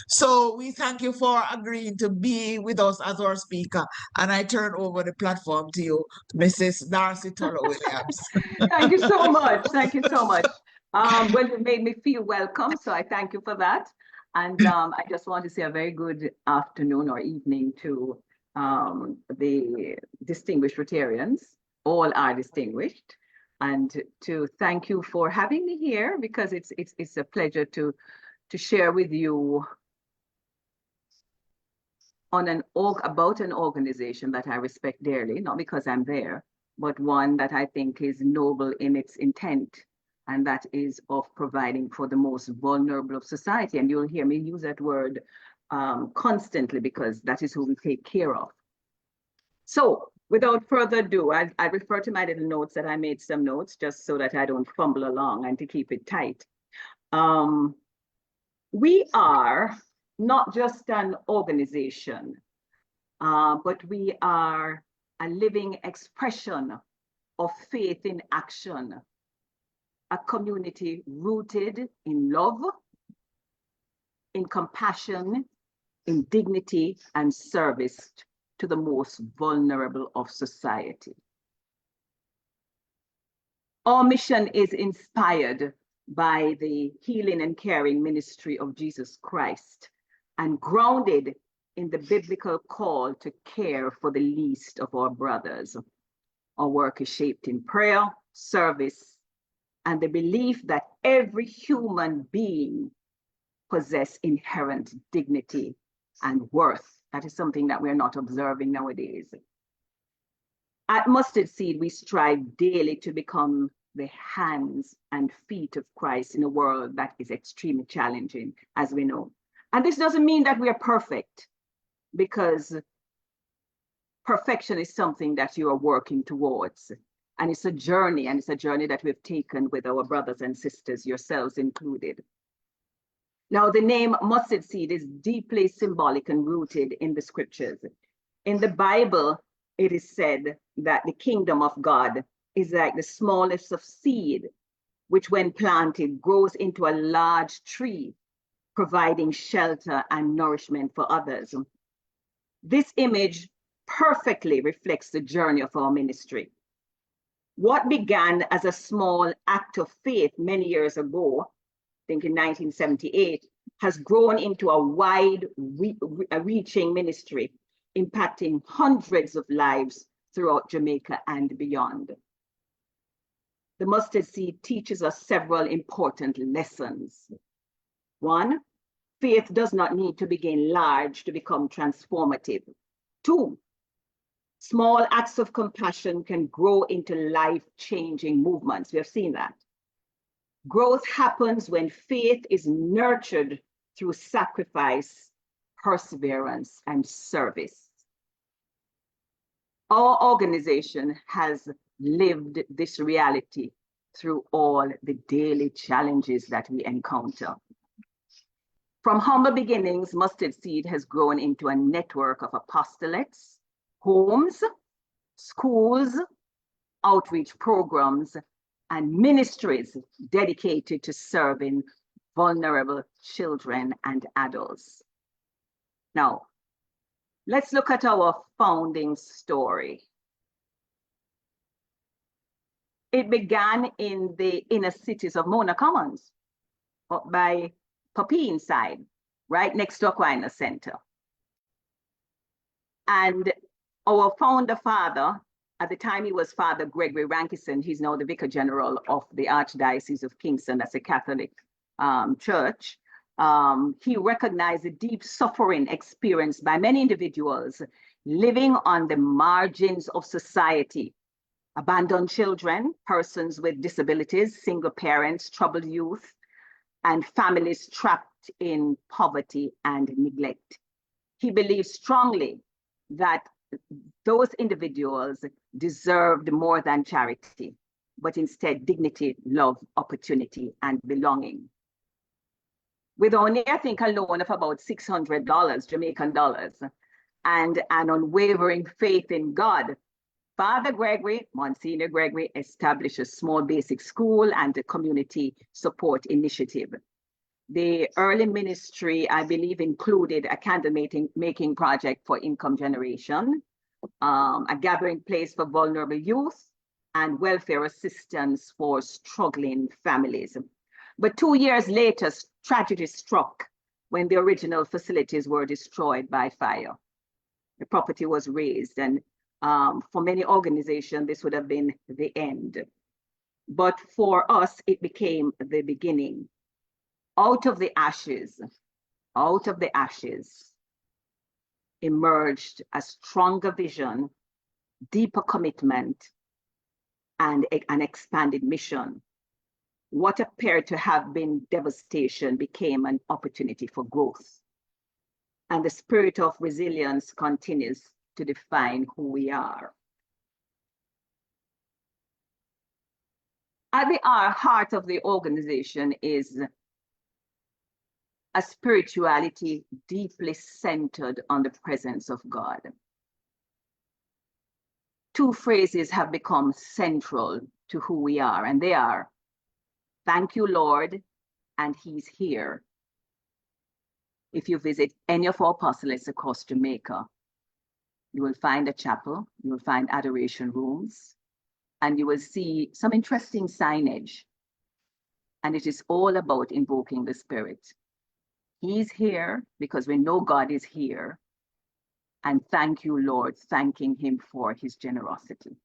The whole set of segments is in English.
So we thank you for agreeing to be with us as our speaker. And I turn over the platform to you, Mrs. Darcy Tulloch-Williams. Thank you so much. Thank you so much. Well, you made me feel welcome, so I thank you for that. And I just want to say a very good afternoon or evening to the distinguished Rotarians. All are distinguished. And to thank you for having me here, because it's a pleasure to share with you on about an organization that I respect dearly, not because I'm there, but one that I think is noble in its intent, and that is of providing for the most vulnerable of society. And you'll hear me use that word constantly, because that is who we take care of. So without further ado, I refer to my little notes that I made some notes just so that I don't fumble along and to keep it tight. We are not just an organization, but we are a living expression of faith in action, a community rooted in love, in compassion, in dignity, and service to the most vulnerable of society. Our mission is inspired by the healing and caring ministry of Jesus Christ and grounded in the biblical call to care for the least of our brothers. Our work is shaped in prayer, service, and the belief that every human being possesses inherent dignity and worth. That is something that we're not observing nowadays. At Mustard Seed, we strive daily to become the hands and feet of Christ in a world that is extremely challenging, as we know. And this doesn't mean that we are perfect, because perfection is something that you are working towards. And it's a journey, and it's a journey that we've taken with our brothers and sisters, yourselves included. Now, the name Mustard Seed is deeply symbolic and rooted in the scriptures. In the Bible, it is said that the kingdom of God is like the smallest of seed, which when planted grows into a large tree, providing shelter and nourishment for others. This image perfectly reflects the journey of our ministry. What began as a small act of faith many years ago, I think in 1978, has grown into a wide-reaching ministry, impacting hundreds of lives throughout Jamaica and beyond. The Mustard Seed teaches us several important lessons. One, faith does not need to begin large to become transformative. Two, small acts of compassion can grow into life-changing movements. We have seen that. Growth happens when faith is nurtured through sacrifice, perseverance, and service. Our organization has lived this reality through all the daily challenges that we encounter. From humble beginnings, Mustard Seed has grown into a network of apostolates, homes, schools, outreach programs, and ministries dedicated to serving vulnerable children and adults. Now, let's look at our founding story. It began in the inner cities of Mona Commons, up by Papine side, right next to Aquinas Center. And our founder father, at the time he was Father Gregory Rankison, he's now the Vicar General of the Archdiocese of Kingston, that's a Catholic church. He recognized the deep suffering experienced by many individuals living on the margins of society. Abandoned children, persons with disabilities, single parents, troubled youth, and families trapped in poverty and neglect. He believed strongly that those individuals deserved more than charity, but instead dignity, love, opportunity, and belonging. With only, I think, a loan of about $600, Jamaican dollars, and an unwavering faith in God, Father Gregory, Monsignor Gregory, established a small basic school and a community support initiative. The early ministry, I believe, included a candle making project for income generation, a gathering place for vulnerable youth, and welfare assistance for struggling families. But 2 years later, tragedy struck when the original facilities were destroyed by fire. The property was razed, and for many organizations, this would have been the end. But for us, it became the beginning. Out of the ashes, emerged a stronger vision, deeper commitment, and an expanded mission. What appeared to have been devastation became an opportunity for growth. And the spirit of resilience continues to define who we are. At the heart of the organization is a spirituality deeply centered on the presence of God. Two phrases have become central to who we are, and they are, "Thank you, Lord," and "He's here." If you visit any of our apostolates across Jamaica, you will find a chapel, you will find adoration rooms, and you will see some interesting signage. And it is all about invoking the Spirit. He's here because we know God is here. And thank you, Lord, thanking him for his generosity.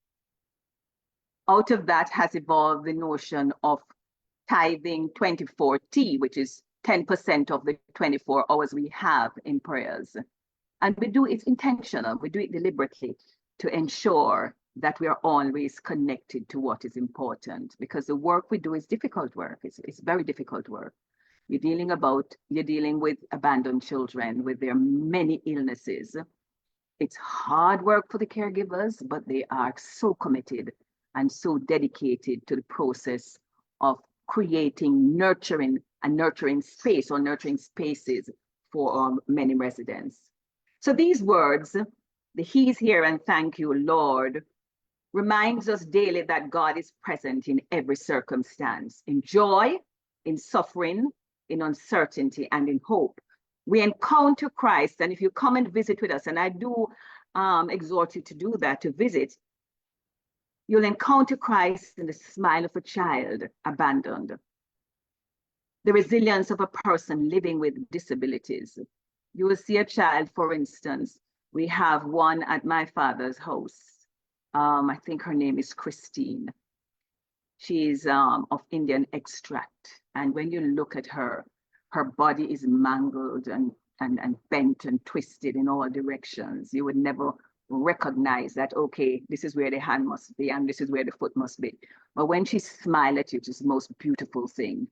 Out of that has evolved the notion of tithing 24T, which is 10% of the 24 hours we have in prayers. And we do it intentional, we do it deliberately to ensure that we are always connected to what is important, because the work we do is difficult work. It's very difficult work. You're dealing with abandoned children with their many illnesses. It's hard work for the caregivers, but they are so committed and so dedicated to the process of creating nurturing space or nurturing spaces for many residents. So these words, the "He's here" and "Thank you, Lord," reminds us daily that God is present in every circumstance, in joy, in suffering, in uncertainty, and in hope. We encounter Christ, and if you come and visit with us, and I do exhort you to do that, to visit, you'll encounter Christ in the smile of a child abandoned, the resilience of a person living with disabilities. You will see a child, for instance, we have one at my father's house. I think her name is Christine. She's of Indian extract. And when you look at her, her body is mangled and bent and twisted in all directions. You would never recognize that, okay, this is where the hand must be and this is where the foot must be. But when she smiles at you, it's the most beautiful thing.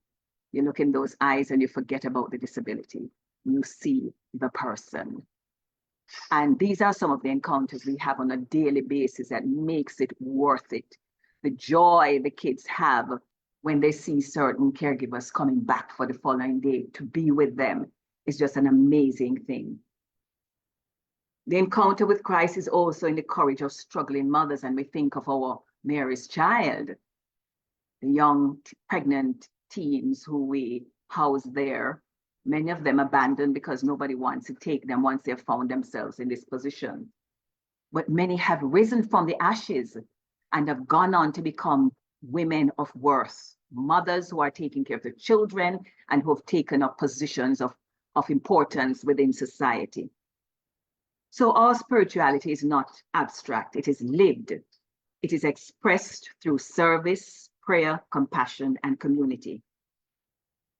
You look in those eyes and you forget about the disability. You see the person. And these are some of the encounters we have on a daily basis that makes it worth it. The joy the kids have when they see certain caregivers coming back for the following day to be with them is just an amazing thing. The encounter with Christ is also in the courage of struggling mothers, and we think of our Mary's Child, the young pregnant teens who we house there, many of them abandoned because nobody wants to take them once they've found themselves in this position. But many have risen from the ashes and have gone on to become women of worth, mothers who are taking care of their children and who have taken up positions of importance within society. So our spirituality is not abstract, it is lived. It is expressed through service, prayer, compassion, and community.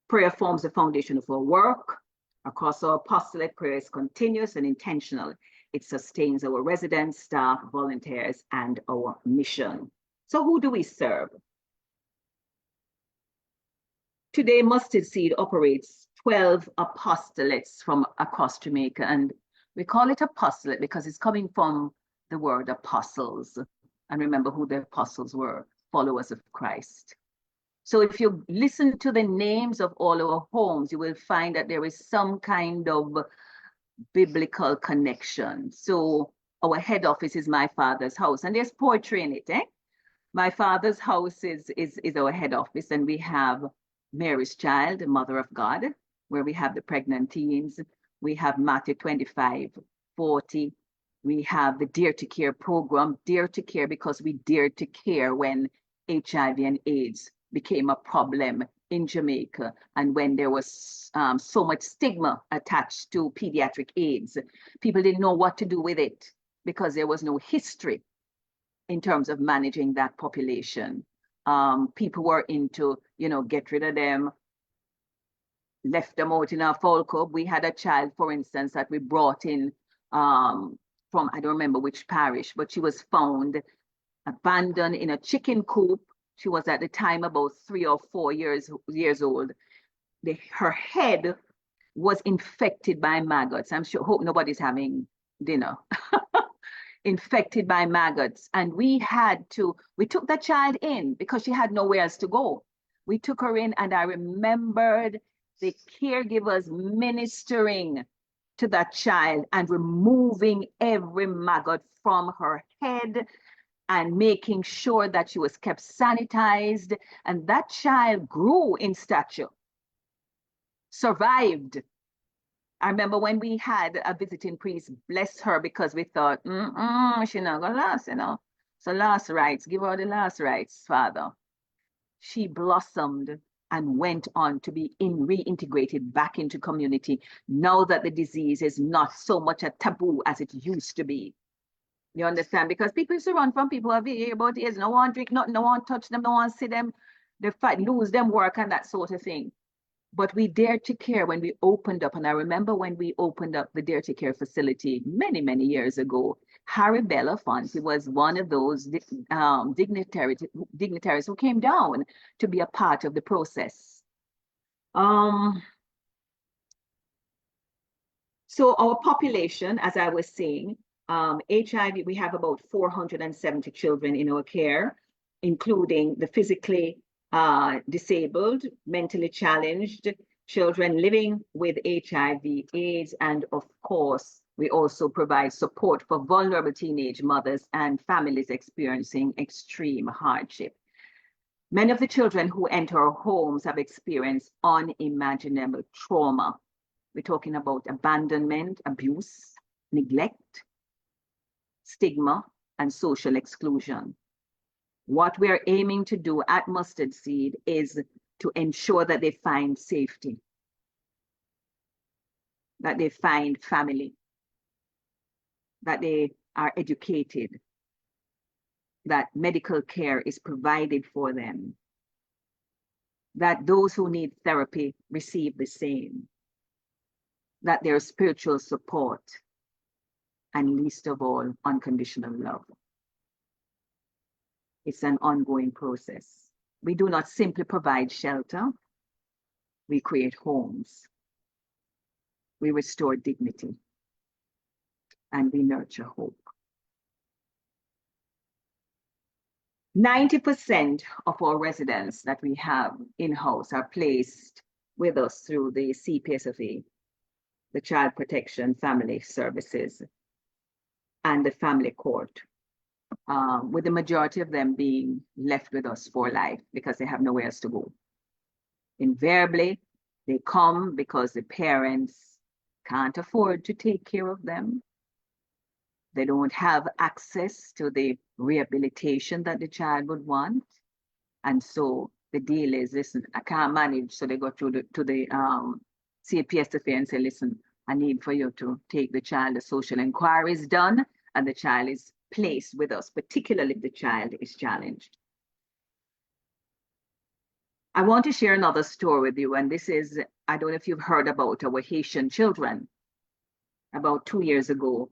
Prayer forms the foundation of our work. Across our apostolate, prayer is continuous and intentional. It sustains our residents, staff, volunteers, and our mission. So who do we serve? Today, Mustard Seed operates 12 apostolates from across Jamaica, and we call it apostolate because it's coming from the word apostles. And remember who the apostles were, followers of Christ. So if you listen to the names of all our homes, you will find that there is some kind of biblical connection. So our head office is my father's house, and there's poetry in it. My father's house is our head office, and we have Mary's Child, the Mother of God, where we have the pregnant teens. We have Matthew 25:40. We have the Dare to Care program, Dare to Care because we dared to care when HIV and AIDS became a problem in Jamaica, and when there was so much stigma attached to pediatric AIDS. People didn't know what to do with it because there was no history in terms of managing that population. People were into, get rid of them, left them out in our foul cup. We had a child, for instance, that we brought in from, I don't remember which parish, but she was found abandoned in a chicken coop. She was at the time about 3 or 4 years old. Her head was infected by maggots. Hope nobody's having dinner. Infected by maggots. And we took the child in because she had nowhere else to go. We took her in, and I remembered the caregivers ministering to that child and removing every maggot from her head and making sure that she was kept sanitized. And that child grew in stature, survived. I remember when we had a visiting priest, bless her, because we thought, she's not gonna last, So last rites, give her the last rites, Father. She blossomed and went on to be reintegrated back into community now that the disease is not so much a taboo as it used to be. You understand? Because people used to run from people who hear about AIDS. No one drink nothing, no one touch them, no one see them. They fight, lose them work and that sort of thing. But we dared to care when we opened up. And I remember when we opened up the Dare to Care facility many, many years ago, Harry Belafonte was one of those dignitaries who came down to be a part of the process. So our population, as I was saying, HIV, we have about 470 children in our care, including the physically disabled, mentally challenged, children living with HIV/AIDS, and of course, we also provide support for vulnerable teenage mothers and families experiencing extreme hardship. Many of the children who enter our homes have experienced unimaginable trauma. We're talking about abandonment, abuse, neglect, stigma, and social exclusion. What we are aiming to do at Mustard Seed is to ensure that they find safety, that they find family, that they are educated, that medical care is provided for them, that those who need therapy receive the same, that there's spiritual support, and least of all, unconditional love. It's an ongoing process. We do not simply provide shelter, we create homes. We restore dignity, and we nurture hope. 90% of our residents that we have in-house are placed with us through the CPSFA, the Child Protection Family Services, and the Family Court, with the majority of them being left with us for life because they have nowhere else to go. Invariably, they come because the parents can't afford to take care of them. They don't have access to the rehabilitation that the child would want. And so the deal is, listen, I can't manage. So they go to the CPSFA and say, listen, I need for you to take the child. The social inquiry is done and the child is placed with us, particularly if the child is challenged. I want to share another story with you. And this is, I don't know if you've heard about our Haitian children. About 2 years ago,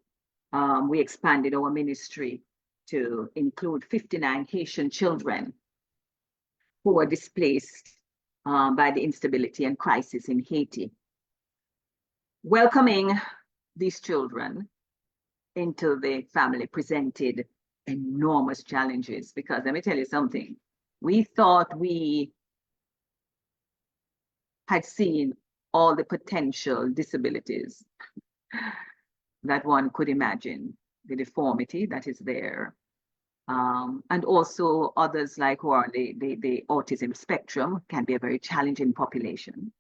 we expanded our ministry to include 59 Haitian children who were displaced by the instability and crisis in Haiti. Welcoming these children into the family presented enormous challenges because let me tell you something, we thought we had seen all the potential disabilities that one could imagine, the deformity that is there, and also others like who are on the autism spectrum can be a very challenging population.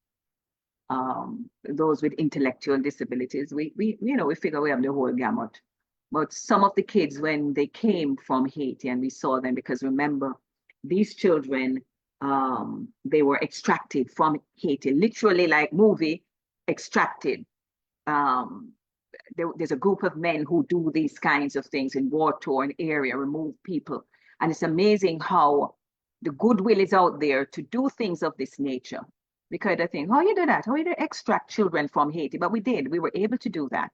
those with intellectual disabilities. We figure we have the whole gamut. But some of the kids, when they came from Haiti and we saw them, because remember, these children, they were extracted from Haiti, literally like movie, extracted. There's a group of men who do these kinds of things in war-torn area, remove people. And it's amazing how the goodwill is out there to do things of this nature. Because I think, how you do that? How you do extract children from Haiti? But we did. We were able to do that.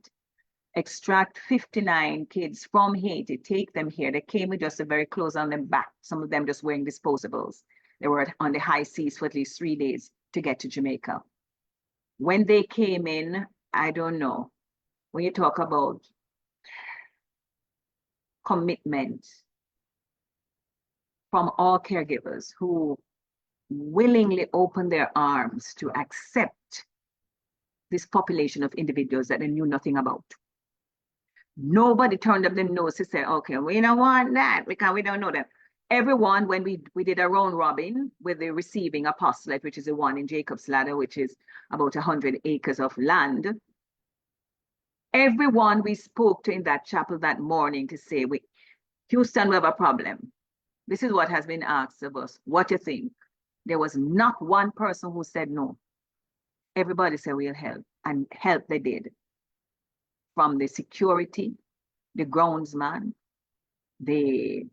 Extract 59 kids from Haiti, take them here. They came with just a very close on their back, some of them just wearing disposables. They were on the high seas for at least 3 days to get to Jamaica. When they came in, I don't know, when you talk about commitment from all caregivers who willingly opened their arms to accept this population of individuals that they knew nothing about. Nobody turned up their nose to say, okay, we don't want that because we don't know that. Everyone, when we did a round robin with the receiving apostolate, which is the one in Jacob's Ladder, which is about 100 acres of land, everyone we spoke to in that chapel that morning to say, Houston, we have a problem. This is what has been asked of us. What do you think? There was not one person who said no. Everybody said we'll help, and help they did. From the security, the groundsman, the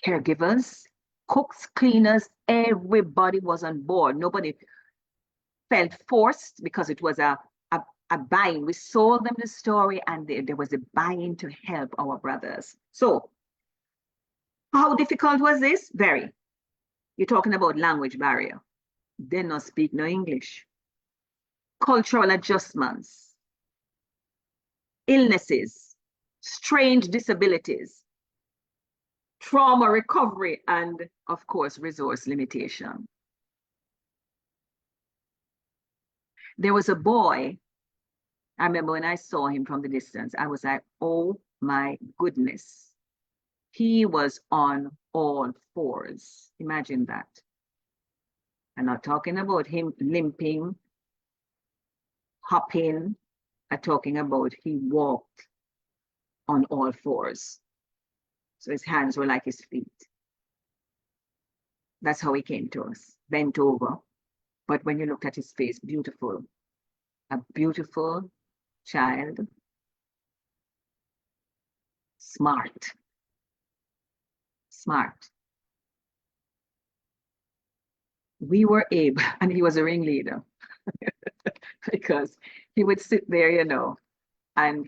caregivers, cooks, cleaners, everybody was on board. Nobody felt forced because it was a buy-in. We sold them the story and there was a buy-in to help our brothers. So how difficult was this? Very. You're talking about language barrier. They don't speak no English. Cultural adjustments, illnesses, strange disabilities, trauma recovery, and of course, resource limitation. There was a boy, I remember when I saw him from the distance, I was like, oh my goodness. He was on all fours. Imagine that. I'm not talking about him limping, hopping. I'm talking about he walked on all fours. So his hands were like his feet. That's how he came to us, bent over. But when you looked at his face, beautiful. A beautiful child. Smart. Smart. We were able, and he was a ringleader because he would sit there, you know, and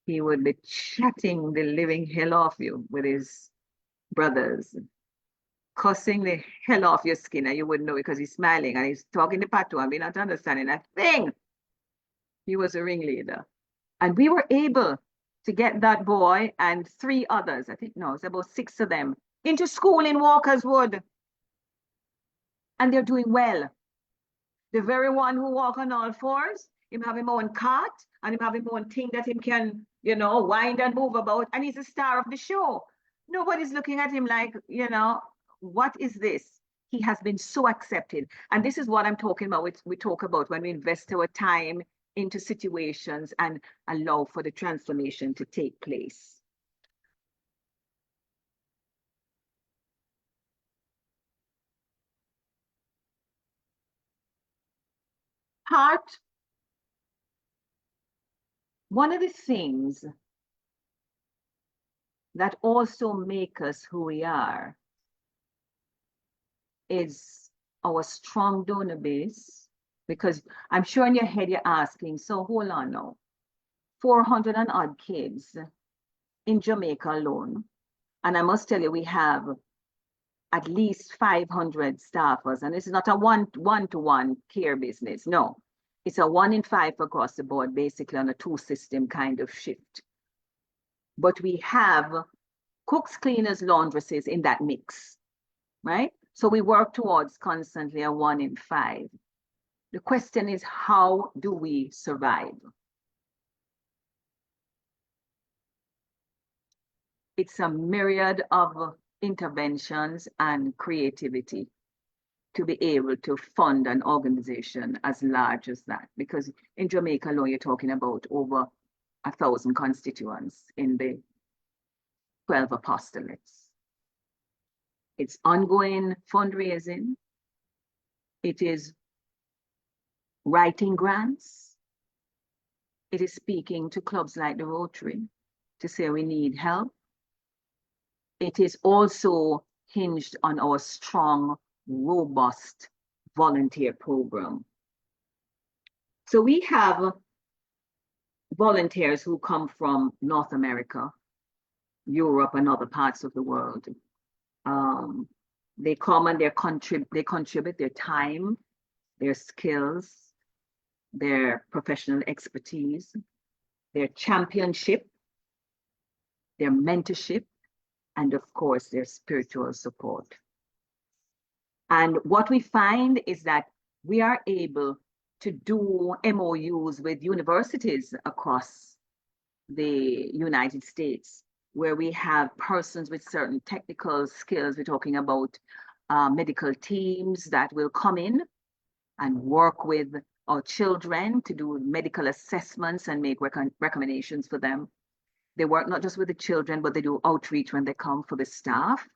he would be chatting the living hell off you with his brothers, cussing the hell off your skin, and you wouldn't know because he's smiling and he's talking to Patu and we're not understanding a thing. He was a ringleader. And we were able to get that boy and 3 others, I think, no, it's about 6 of them, into school in Walkerswood. And they're doing well. The very one who walk on all fours, him have him own cart and him have him own thing that him can, you know, wind and move about. And he's a star of the show. Nobody's looking at him like, you know, what is this? He has been so accepted. And this is what I'm talking about. We talk about when we invest our time into situations and allow for the transformation to take place. One of the things that also make us who we are is our strong donor base, because I'm sure in your head you're asking, so hold on now, 400 and odd kids in Jamaica alone. And I must tell you, we have at least 500 staffers, and this is not a one-to-one care business. No, it's a 1 in 5 across the board, basically on a 2-system kind of shift. But we have cooks, cleaners, laundresses in that mix, right? So we work towards constantly a 1 in 5. The question is, how do we survive? It's a myriad of interventions and creativity. to be able to fund an organization as large as that. Because in Jamaica alone, you're talking about over 1,000 constituents in the 12 apostolates. It's ongoing fundraising. It is writing grants. It is speaking to clubs like the Rotary to say we need help. It is also hinged on our strong, robust volunteer program. So we have volunteers who come from North America, Europe, and other parts of the world. They come and they contribute their time, their skills, their professional expertise, their championship, their mentorship, and of course, their spiritual support. And what we find is that we are able to do MOUs with universities across the United States, where we have persons with certain technical skills. We're talking about medical teams that will come in and work with our children to do medical assessments and make recommendations for them. They work not just with the children, but they do outreach when they come for the staff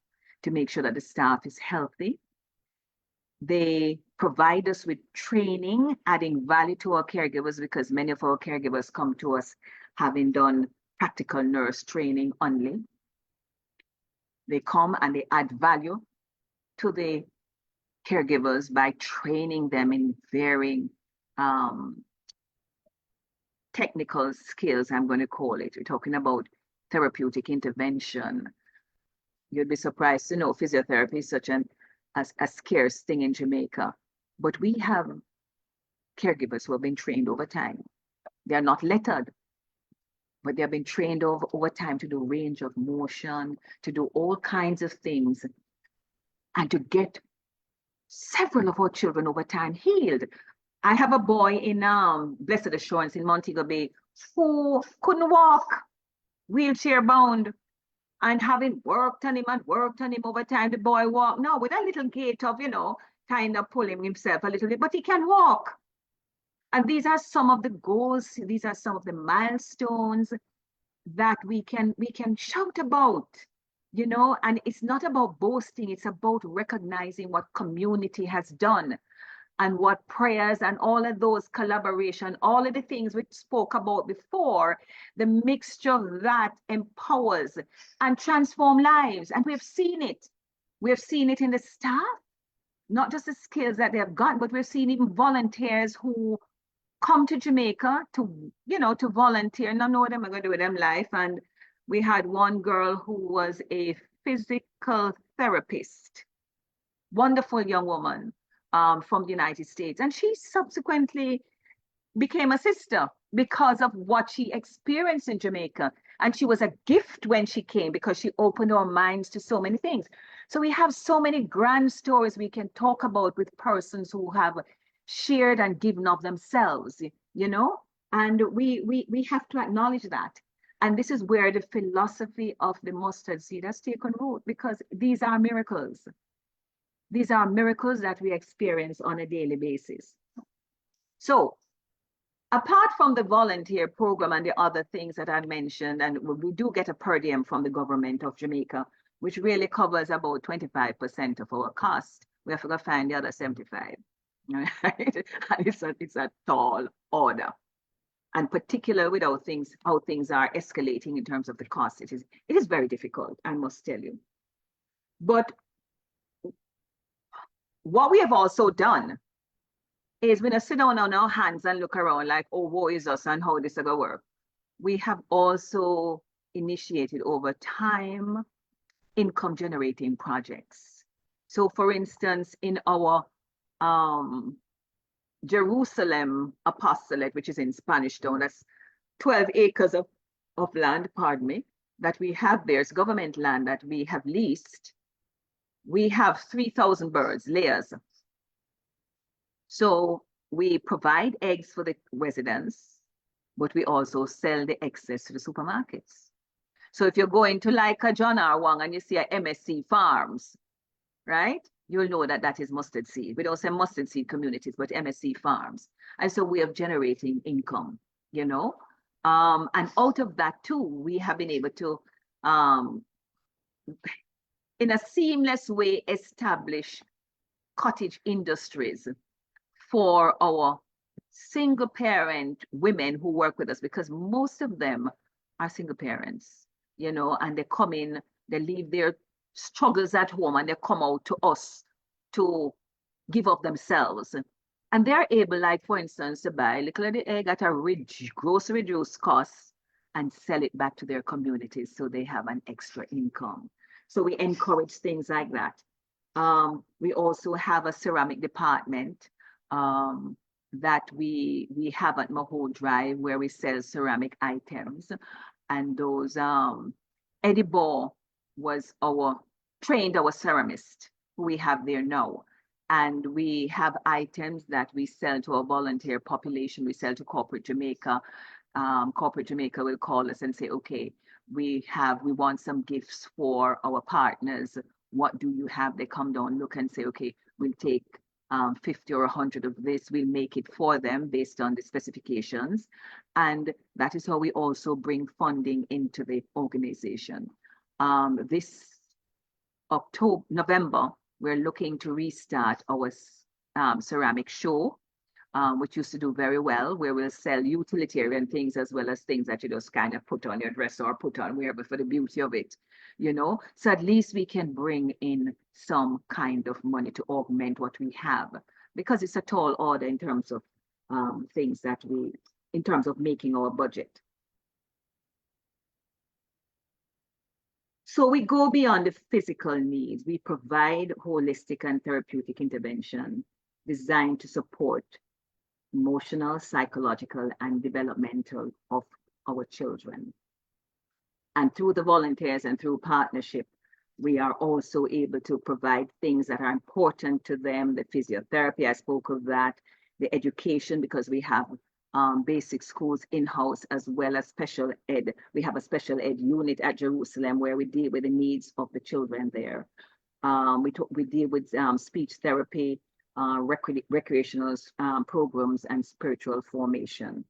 to make sure that the staff is healthy. They provide us with training, adding value to our caregivers, because many of our caregivers come to us having done practical nurse training only. They come and they add value to the caregivers by training them in varying technical skills, I'm going to call it. We're talking about therapeutic intervention. You'd be surprised to know physiotherapy is such a scarce thing in Jamaica. But we have caregivers who have been trained over time. They are not lettered, but they have been trained over time to do range of motion, to do all kinds of things, and to get several of our children over time healed. I have a boy in Blessed Assurance in Montego Bay who couldn't walk, wheelchair bound, and having worked on him over time, the boy walked now with a little gait of, kind of pulling himself a little bit, but he can walk. And these are some of the goals, these are some of the milestones that we can shout about, and it's not about boasting, it's about recognizing what community has done and what prayers and all of those collaboration, all of the things we spoke about before, the mixture of that empowers and transform lives. And we've seen it. We've seen it in the staff, not just the skills that they have got, but we've seen even volunteers who come to Jamaica to volunteer and not know what am I going to do with them life. And we had one girl who was a physical therapist, wonderful young woman from the United States. And she subsequently became a sister because of what she experienced in Jamaica. And she was a gift when she came because she opened our minds to so many things. So we have so many grand stories we can talk about with persons who have shared and given of themselves, and we have to acknowledge that. And this is where the philosophy of the mustard seed has taken root, because these are miracles. These are miracles that we experience on a daily basis. So apart from the volunteer program and the other things that I mentioned, and we do get a per diem from the government of Jamaica, which really covers about 25% of our cost. We have to go find the other 75. Right? And it's a tall order, and particularly with how things are escalating in terms of the cost, it is very difficult, I must tell you. But what we have also done is we don't sit down on our hands and look around like, oh, woe is us and how this is going to work. We have also initiated over time income generating projects. So for instance, in our Jerusalem apostolate, which is in Spanish Town, that's 12 acres of land, pardon me, that we have there. It's government land that we have leased. We have 3,000 birds, layers. So we provide eggs for the residents, but we also sell the excess to the supermarkets. So if you're going to like a John R. Wang and you see a MSC Farms, right? you'll know that that is mustard seed. We don't say mustard seed communities, but MSC farms. And so we are generating income, you know. And out of that too, we have been able to, in a seamless way, establish cottage industries for our single parent women who work with us, because most of them are single parents, you know, and they come in, they leave their struggles at home and they come out to us to give up themselves. And they're able, like for instance, to buy a little of the egg at a grocery reduced cost and sell it back to their communities so they have an extra income. So we encourage things like that. We also have a ceramic department that we have at Mahone Drive where we sell ceramic items. And those, Eddie Ball was trained our ceramist who we have there now. And we have items that we sell to our volunteer population. We sell to Corporate Jamaica. Corporate Jamaica will call us and say, okay, we want some gifts for our partners. What do you have? They come down, look and say, okay, we'll take 50 or 100 of this. We'll make it for them based on the specifications. And that is how we also bring funding into the organization. This November, we're looking to restart our ceramic show, which used to do very well, where we'll sell utilitarian things as well as things that you just kind of put on your dress or put on wherever for the beauty of it, you know? So at least we can bring in some kind of money to augment what we have, because it's a tall order in terms of things that in terms of making our budget. So we go beyond the physical needs. We provide holistic and therapeutic intervention designed to support emotional, psychological, and developmental of our children. And through the volunteers and through partnership, we are also able to provide things that are important to them, the physiotherapy, I spoke of that, the education, because we have basic schools in-house as well as special ed. We have a special ed unit at Jerusalem where we deal with the needs of the children there. We deal with speech therapy, recreational programs, and spiritual formation.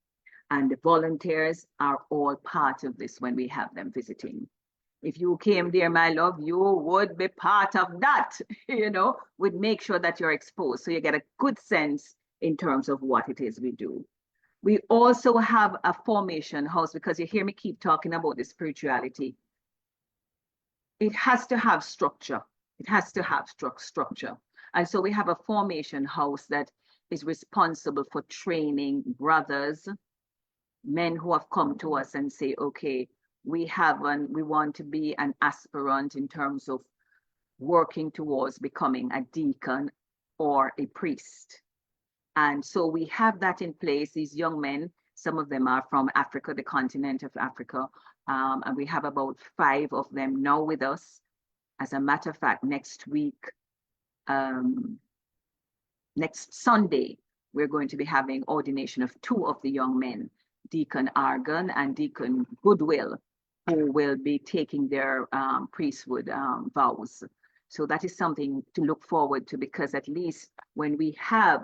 And the volunteers are all part of this when we have them visiting. If you came there, my love, you would be part of that, you know, we'd make sure that you're exposed so you get a good sense in terms of what it is we do. We also have a formation house, because you hear me keep talking about the spirituality. It has to have structure. It has to have structure. And so we have a formation house that is responsible for training brothers, men who have come to us and say, okay, we want to be an aspirant in terms of working towards becoming a deacon or a priest. And so we have that in place. These young men, some of them are from Africa, the continent of Africa, and we have about 5 of them now with us. As a matter of fact, next week, next Sunday, we're going to be having ordination of 2 of the young men, Deacon Argon and Deacon Goodwill, who will be taking their priesthood vows. So that is something to look forward to, because at least when we have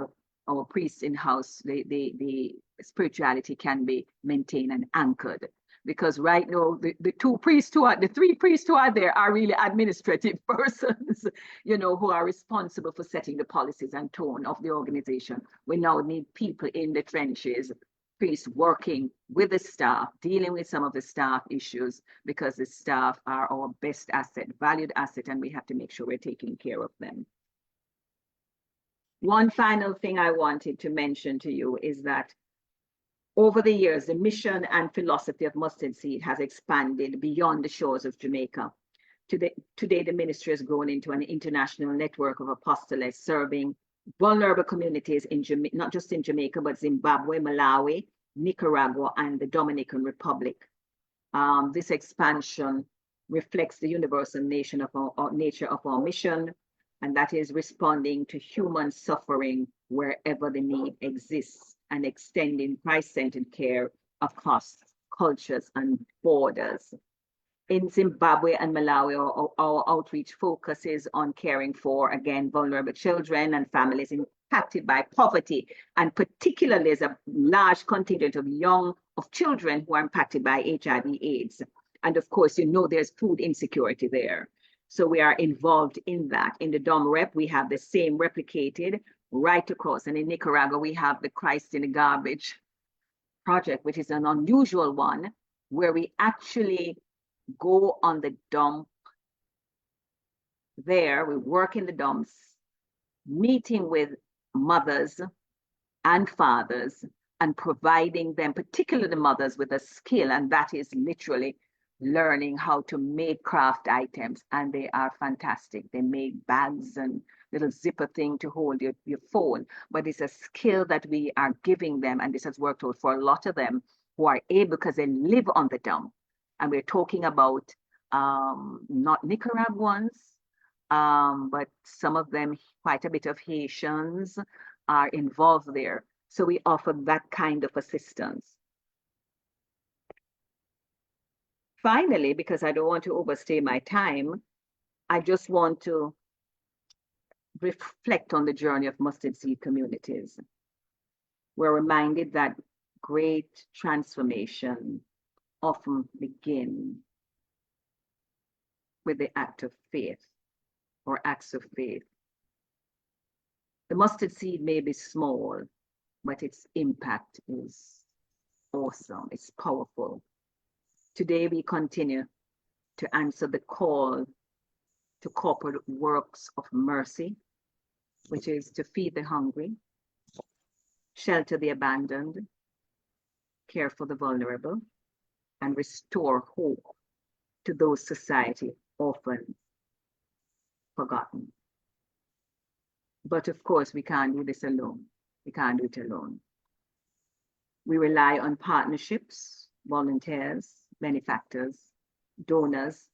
our priests in-house, the spirituality can be maintained and anchored. Because right now, the 3 priests who are there are really administrative persons, you know, who are responsible for setting the policies and tone of the organization. We now need people in the trenches, priests working with the staff, dealing with some of the staff issues, because the staff are our best asset, valued asset, and we have to make sure we're taking care of them. One final thing I wanted to mention to you is that over the years, the mission and philosophy of Mustard Seed has expanded beyond the shores of Jamaica. Today, the ministry has grown into an international network of apostolates serving vulnerable communities in not just in Jamaica, but Zimbabwe, Malawi, Nicaragua, and the Dominican Republic. This expansion reflects the universal nature of our mission, and that is responding to human suffering wherever the need exists and extending Christ-centered care across cultures and borders. In Zimbabwe and Malawi, our outreach focuses on caring for, again, vulnerable children and families impacted by poverty, and particularly there's a large contingent of children who are impacted by HIV/AIDS. And of course, there's food insecurity there. So we are involved in that. In the Dom Rep, we have the same replicated right across. And in Nicaragua, we have the Christ in the Garbage project, which is an unusual one, where we actually go on the dump there. We work in the dumps, meeting with mothers and fathers and providing them, particularly the mothers, with a skill, and that is literally learning how to make craft items, and they are fantastic. They make bags and little zipper thing to hold your phone, but it's a skill that we are giving them, and this has worked out for a lot of them who are able, because they live on the dump. And we're talking about not Nicaraguans, but some of them, quite a bit of Haitians are involved there. So we offer that kind of assistance. Finally, because I don't want to overstay my time, I just want to reflect on the journey of mustard seed communities. We're reminded that great transformation often begin with the act of faith or acts of faith. The mustard seed may be small, but its impact is awesome. It's powerful. Today, we continue to answer the call to corporate works of mercy, which is to feed the hungry, shelter the abandoned, care for the vulnerable, and restore hope to those society often forgotten. But of course, we can't do this alone. We can't do it alone. We rely on partnerships, volunteers, benefactors, donors,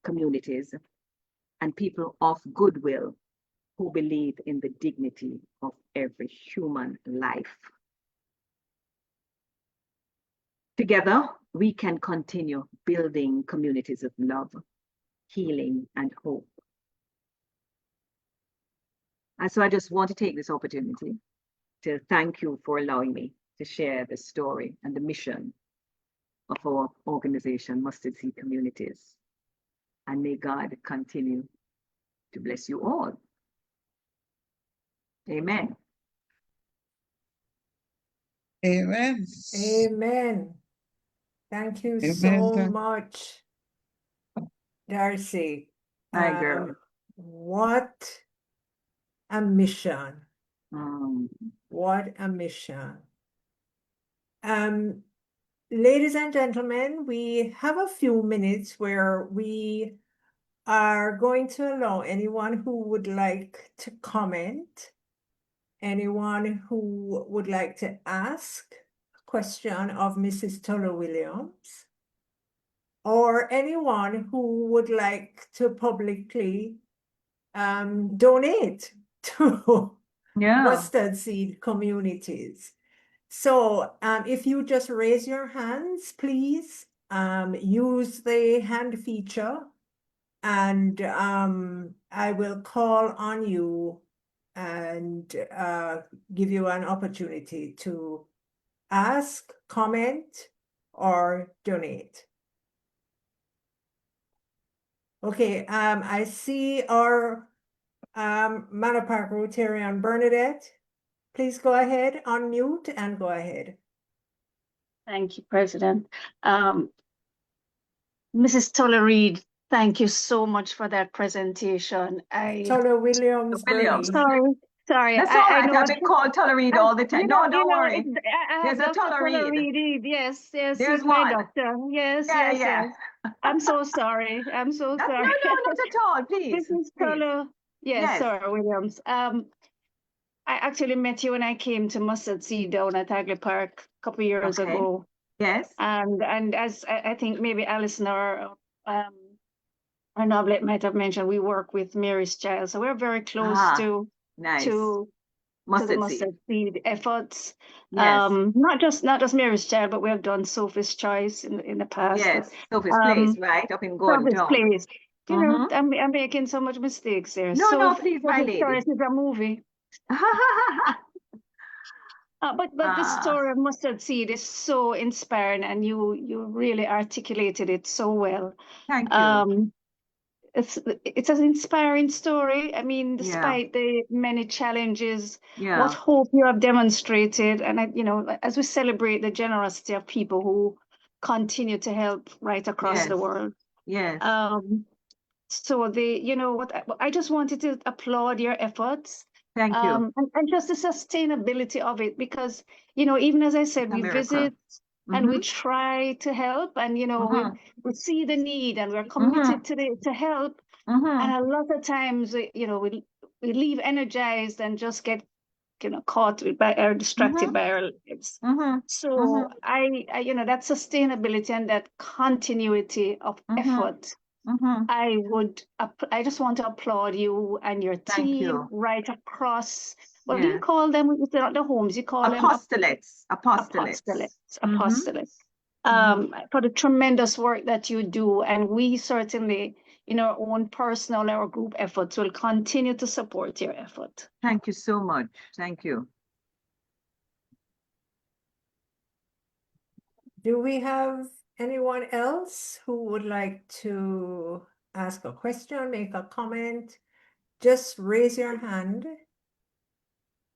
communities, and people of goodwill who believe in the dignity of every human life. Together, we can continue building communities of love, healing, and hope. And so I just want to take this opportunity to thank you for allowing me to share the story and the mission of our organization, Mustard Seed Communities. And may God continue to bless you all. Amen. Amen. Amen. Thank you Amen. so much, Darcy. Hi, girl. What a mission. Mm. What a mission. Ladies and gentlemen, we have a few minutes where we are going to allow anyone who would like to comment, anyone who would like to ask a question of Mrs. Tulloch-Williams, or anyone who would like to publicly donate to mustard seed communities. So if you just raise your hands, please use the hand feature, and I will call on you and give you an opportunity to ask, comment, or donate. Okay, I see our Manor Park Rotarian Bernadette. Please go ahead, unmute and go ahead. Thank you, President. Mrs. Tulloch-Reid, thank you so much for that presentation. Tulloch-Williams. Sorry. That's all right. I've been called Tulloch-Reid all the time. No, don't worry. There's a Tulloch-Reid. Yes, There's my one. doctor. Yes. I'm so sorry. I'm so sorry. No, not at all. Please. This is Tulloch. Yes, Tulloch-Williams. I actually met you when I came to Mustard Seed down at Hagley Park a couple of years ago. Yes. And as I think maybe Alison or Noblet might have mentioned, we work with Mary's Child, so we're very close to Mustard mustard seed efforts. Yes. Not just Mary's Child, but we have done Sophie's Choice in the past. Yes, Sophie's Place, right? Up in Gordon Sophie's Town. Place. You know, Mhm. I'm making so much mistakes there. No, no, please, my Sophie's lady. Choice is a movie. But the Ah, story of Mustard Seed is so inspiring, and you really articulated it so well. thank you. It's an inspiring story. I mean, Yeah. despite the many challenges, Yeah. what hope you have demonstrated, and as we celebrate the generosity of people who continue to help right across the Yes. world. Yes. So I just wanted to applaud your efforts. Thank you. And just the sustainability of it, because even as I said, It's a we miracle. visit and we Mhm. try to help, and Mhm. we see the need, and we're committed to help. Mhm. And a lot of times, we leave energized and just get caught by or distracted by our lives. Mhm. So Mhm. I that sustainability and that continuity of Mhm. effort, Mhm. I just want to applaud you and your Thank team you. right across. What do you Yes. call them? It's not the homes, you call them Apostolates. Apostolates. apostolates. Mhm. For the tremendous work that you do. And we certainly, in our own personal or group efforts, will continue to support your effort. Thank you so much. Thank you. Do we have anyone else who would like to ask a question, make a comment? Just raise your hand.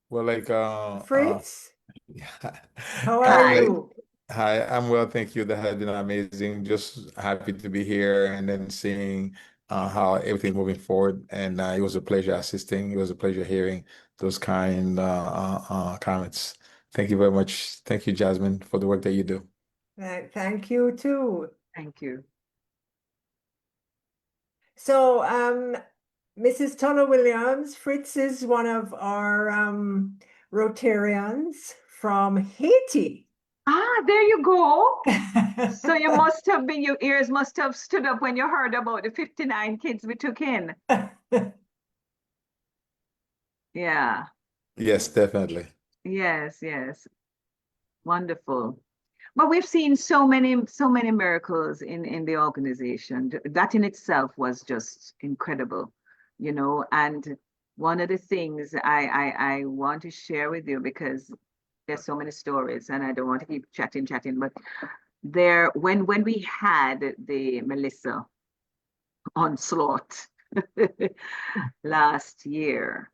Well, like, Fritz, yeah. how are Hi. you? Hi, I'm well, thank you. That has been amazing. Just happy to be here and then seeing how everything moving forward. And it was a pleasure assisting. It was a pleasure hearing those kind comments. Thank you very much. Thank you, Jasmine, for the work that you do. Thank you too. Thank you. So, Mrs. Tulloch-Williams, Fritz is one of our Rotarians from Haiti. Ah, there you go. So you must have been, your ears must have stood up when you heard about the 59 kids we took in. Yeah. Yes, definitely. Yes, yes. Wonderful. But we've seen so many miracles in the organization. That in itself was just incredible, and one of the things I want to share with you, because there's so many stories and I don't want to keep chatting, but when we had the Melissa onslaught last year,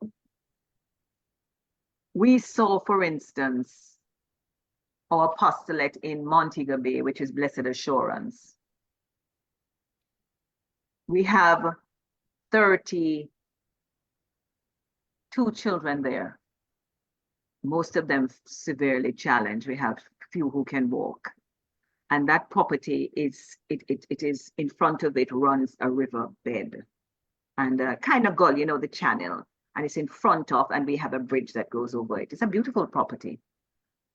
we saw, for instance, our apostolate in Montego Bay, which is Blessed Assurance. We have 32 children there, most of them severely challenged. We have few who can walk. And that property is in front of it runs a river bed and kind of gully, the channel. And it's in front of, and we have a bridge that goes over it. It's a beautiful property.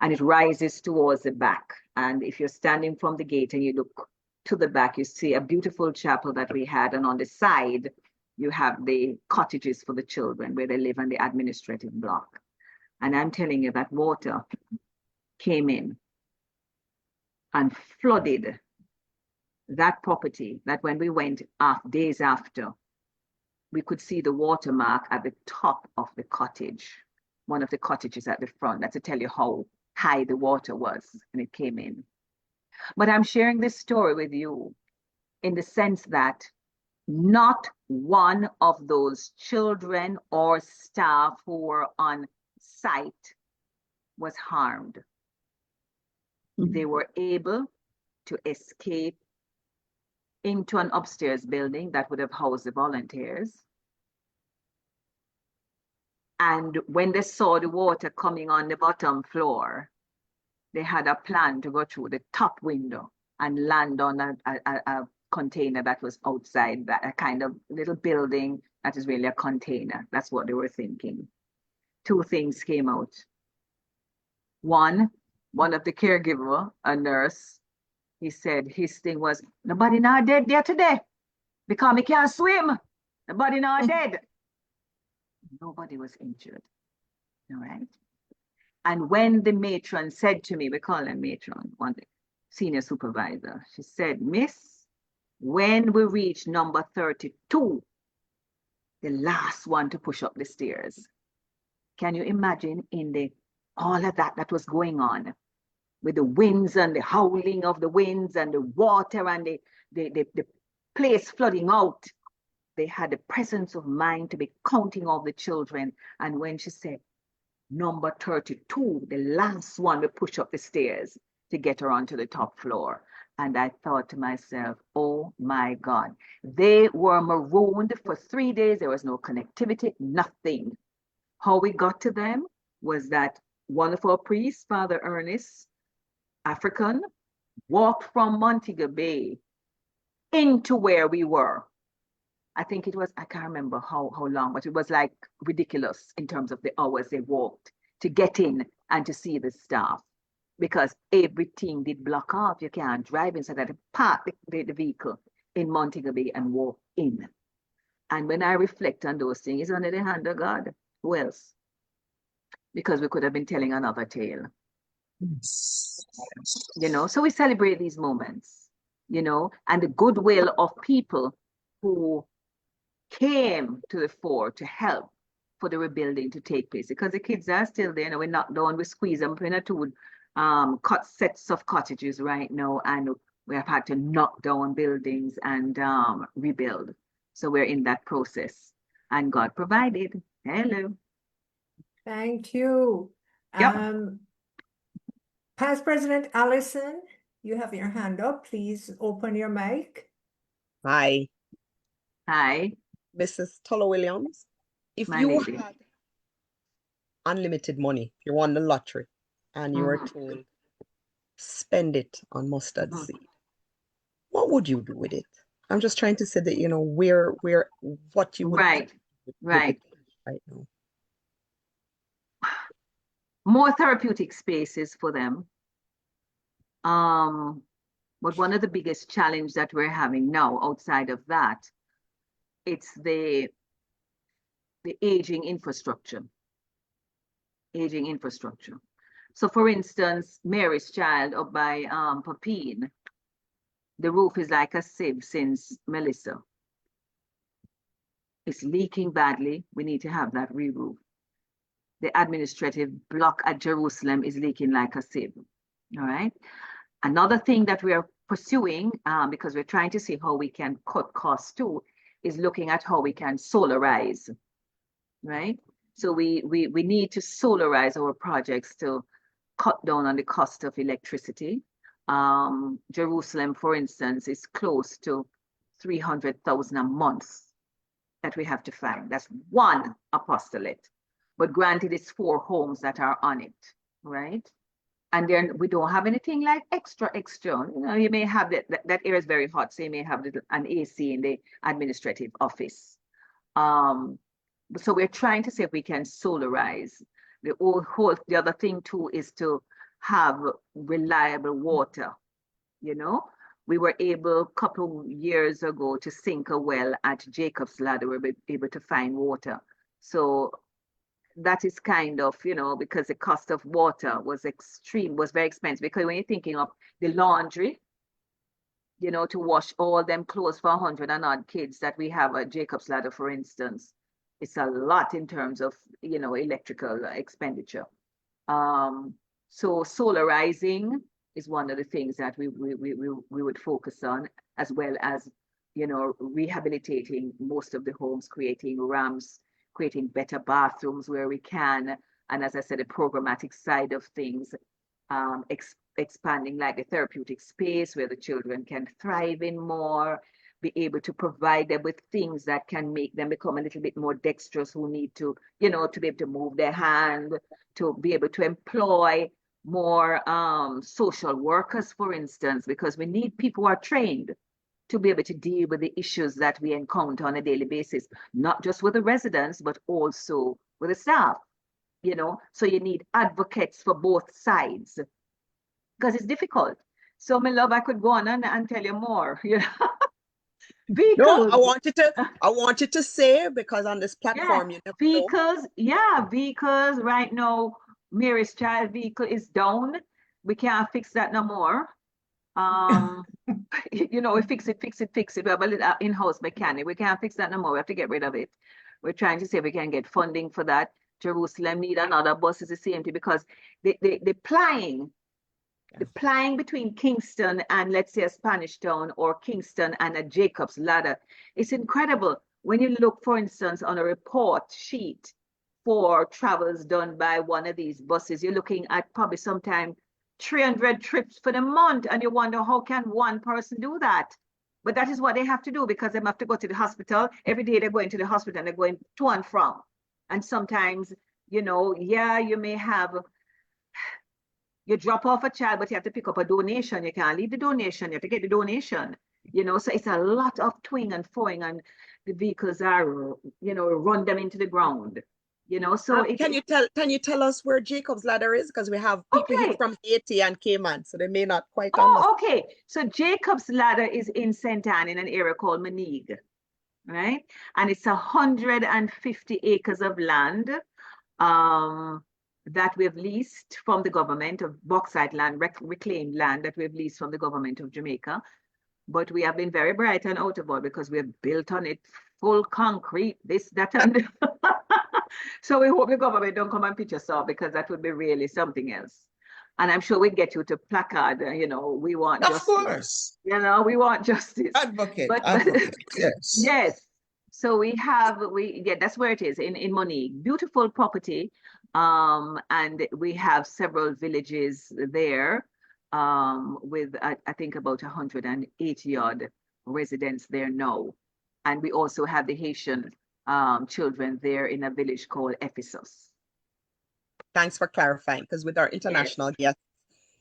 And it rises towards the back. And if you're standing from the gate and you look to the back, you see a beautiful chapel that we had. And on the side, you have the cottages for the children where they live on the administrative block. And I'm telling you that water came in and flooded that property, that when we went days after, we could see the watermark at the top of the cottage, one of the cottages at the front. That's to tell you how high the water was and it came in. But I'm sharing this story with you in the sense that not one of those children or staff who were on site was harmed. They were able to escape into an upstairs building that would have housed the volunteers. And when they saw the water coming on the bottom floor, they had a plan to go through the top window and land on a container that was outside, that a kind of little building that is really a container. That's what they were thinking. Two things came out. One of the caregiver, a nurse, he said his thing was, nobody not dead there today because me can't swim. Nobody not dead. Nobody was injured. All right. And when the matron said to me, we call her matron, one senior supervisor, she said, Miss, when we reach number 32, the last one to push up the stairs. Can you imagine all of that was going on with the winds and the howling of the winds and the water and the place flooding out? They had the presence of mind to be counting all the children. And when she said, number 32, the last one to push up the stairs to get her onto the top floor. And I thought to myself, oh my God, they were marooned for 3 days. There was no connectivity, nothing. How we got to them was that one of our priests, Father Ernest, African, walked from Montego Bay into where we were. I think it was, I can't remember how long, but it was like ridiculous in terms of the hours they walked to get in and to see the staff, because everything did block off. You can't drive inside. I had to park the vehicle in Montego Bay and walk in. And when I reflect on those things, it's under the hand of God. Who else? Because we could have been telling another tale. You know, so we celebrate these moments, you know, and the goodwill of people who came to the fore to help for the rebuilding to take place, because the kids are still there. You know, we're knocked down, we squeeze them between two cut sets of cottages right now, and we have had to knock down buildings and rebuild. So we're in that process, and God provided. Hello. Thank you. Yep. Past President Allison, you have your hand up. Please open your mic. Hi, Hi, Mrs. Tulloch-Williams. If my you lady. had unlimited money, you won the lottery, and you were told, spend it on mustard seed, what would you do with it? I'm just trying to say that, you know, what you would do Right, with right. it right now. More therapeutic spaces for them. But one of the biggest challenges that we're having now outside of that, it's the aging infrastructure. Aging infrastructure. So for instance, Mary's Child up by Papine, the roof is like a sieve since Melissa. It's leaking badly. We need to have that re-roof. The administrative block at Jerusalem is leaking like a sieve. All right. Another thing that we are pursuing, because we're trying to see how we can cut costs too, is looking at how we can solarize, right? So we need to solarize our projects to cut down on the cost of electricity. Jerusalem, for instance, is close to 300,000 a month that we have to find. That's one apostolate. But granted, it's 4 homes that are on it, right? And then we don't have anything like extra. You know, you may have that area is very hot, so you may have an AC in the administrative office. So we're trying to see if we can solarize. The other thing too is to have reliable water. You know, we were able a couple years ago to sink a well at Jacob's Ladder. We were able to find water. So that is kind of, you know, because the cost of water was very expensive. Because when you're thinking of the laundry, you know, to wash all them clothes for 100 and odd kids that we have at Jacob's Ladder, for instance, it's a lot in terms of, you know, electrical expenditure. So solarizing is one of the things that we would focus on, as well as, you know, rehabilitating most of the homes, creating ramps, creating better bathrooms where we can. And as I said, the programmatic side of things, expanding like the therapeutic space where the children can thrive in more, be able to provide them with things that can make them become a little bit more dexterous, who need to, you know, to be able to move their hand, to be able to employ more social workers, for instance, because we need people who are trained to be able to deal with the issues that we encounter on a daily basis, not just with the residents, but also with the staff, you know. So you need advocates for both sides, because it's difficult. So my love, I could go on and tell you more, you know. No, Vehicles. I want you to say, because on this platform, you never know. Vehicles right now, Mary's child vehicle is down. We can't fix that no more. We fix it. We have a little in-house mechanic. We can't fix that no more. We have to get rid of it. We're trying to see if we can get funding for that. Jerusalem need another bus, is the same thing, because the plying between Kingston and, let's say, a Spanish Town, or Kingston and a Jacob's Ladder, it's incredible. When you look, for instance, on a report sheet for travels done by one of these buses, you're looking at probably sometime 300 trips for the month, and you wonder, how can one person do that? But that is what they have to do, because they have to go to the hospital. Every day they're going to the hospital, and they're going to and from. And sometimes, you may have, you drop off a child, but you have to pick up a donation. You can't leave the donation. You have to get the donation. So it's a lot of toing and froing, and the vehicles are, run them into the ground. So can you tell us where Jacob's Ladder is? Because we have people here from Haiti and Cayman, so they may not quite understand. Okay. So Jacob's Ladder is in St. Anne, in an area called Monigue, right? And it's 150 acres of land that we've leased from the government, of bauxite land, reclaimed land that we've leased from the government of Jamaica. But we have been very bright and out about, because we have built on it full concrete, this, that, and so we hope the government don't come and pitch us off, because that would be really something else. And I'm sure we'd get you to placard, we want justice. Of course. We want justice. Advocate, yes. Yes. So that's where it is, in Monique. Beautiful property. And we have several villages there, with, I think, about 180 odd residents there now. And we also have the Haitian children there in a village called Ephesus. Thanks for clarifying, because with our international guests,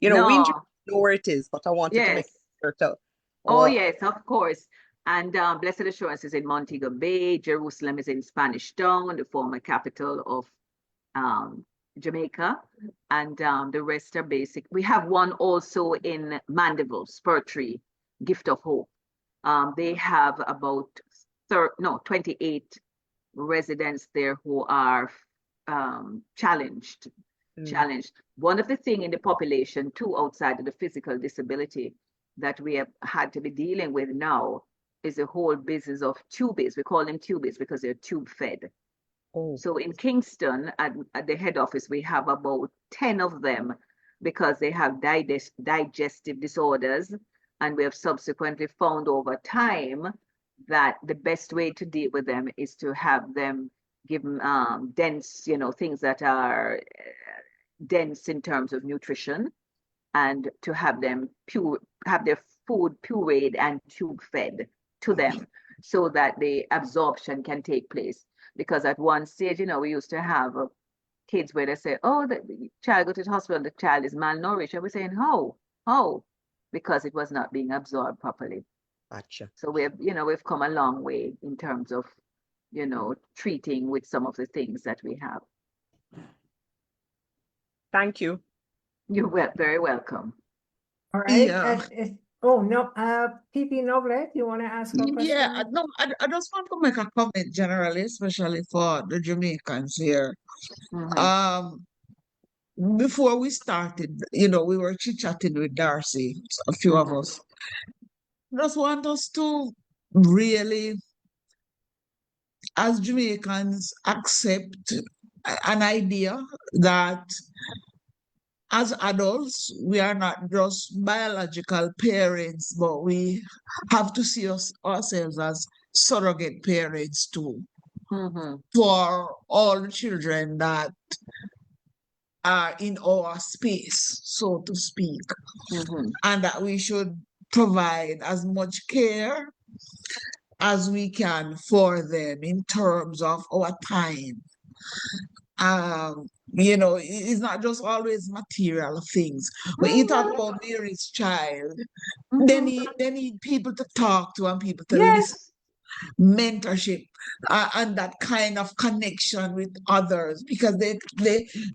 we know where it is, but I wanted to make sure to. Oh, yes, of course. And Blessed Assurance is in Montego Bay. Jerusalem is in Spanish Town, the former capital of Jamaica. And the rest are basic. We have one also in Mandeville, Spur Tree, Gift of Hope. They have about 28 residents there who are challenged. One of the things in the population too, outside of the physical disability, that we have had to be dealing with now, is the whole business of tubies. We call them tubies because they're tube fed. So in Kingston, at the head office, we have about 10 of them, because they have digestive disorders, and we have subsequently found over time that the best way to deal with them is to have them give them dense, things that are dense in terms of nutrition, and to have them have their food pureed and tube fed to them, so that the absorption can take place. Because at one stage, we used to have kids where they say, oh, the child go to the hospital, the child is malnourished. And we're saying, how? Because it was not being absorbed properly. Gotcha. So we've come a long way in terms of, treating with some of the things that we have. Thank you. You're very welcome. All right. Yeah. PP Noblet, you want to ask a question? Yeah, no, I just want to make a comment generally, especially for the Jamaicans here. Before we started, we were chit-chatting with Darcy, a few of us. Just want us to really, as Jamaicans, accept an idea that as adults, we are not just biological parents, but we have to see ourselves as surrogate parents too, for all the children that are in our space, so to speak, and that we should provide as much care as we can for them in terms of our time. It's not just always material things. When you talk about Mary's child, they need people to talk to and people to listen. mentorship and that kind of connection with others, because